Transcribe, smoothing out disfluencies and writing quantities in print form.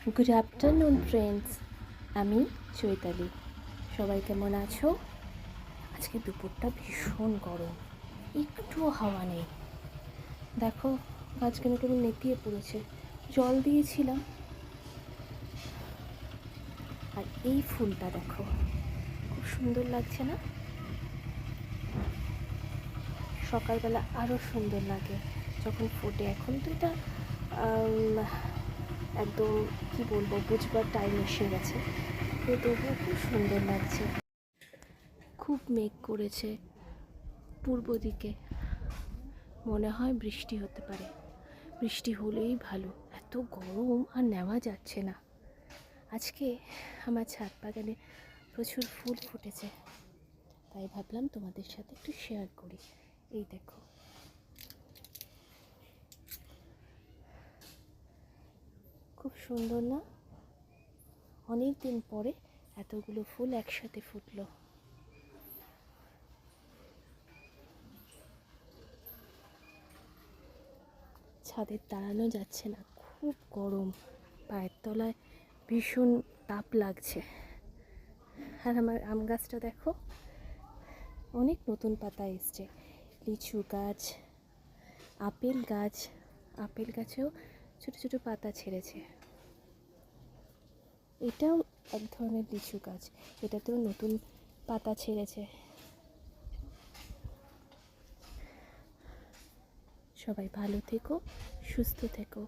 Good afternoon friends, আমি চৈতালি। সবাই কেমন আছো? আজকে দুপুরটা ভীষণ গরম, একটুও হাওয়া নেই। দেখো গাছ কেন কেমন নেতিয়ে পড়েছে, জল দিয়েছিলাম। আর এই ফুলটা দেখো, খুব সুন্দর লাগছে না? সকালবেলা আরও সুন্দর লাগে যখন ফোটে। এখন তো এটা একদম কি বলবো, বুঝবার টাইম এসে গেছে, তো তবুও খুব সুন্দর লাগছে। খুব মেঘ করেছে পূর্ব দিকে, মনে হয় বৃষ্টি হতে পারে। বৃষ্টি হলেই ভালো, এত গরম আর নেওয়া যাচ্ছে না। আজকে আমার ছাদ বাগানে প্রচুর ফুল ফুটেছে, তাই ভাবলাম তোমাদের সাথে একটু শেয়ার করি। এই দেখো, খুব সুন্দর না? অনেক দিন পরে এতগুলো ফুল একসাথে ফুটলো। ছাদে দাঁড়ানো যাচ্ছে না, খুব গরম, পায়ের তলায় ভীষণ তাপ লাগছে। আর আমার আম গাছটা দেখো, অনেক নতুন পাতা এসছে। লিচু গাছ, আপেল গাছেও ছোট ছোট পাতা ছেড়েছে। এটাও এক ধরনের লিচু গাছ, এটাতেও নতুন পাতা ছেড়েছে। সবাই ভালো থেকো, সুস্থ থেকো।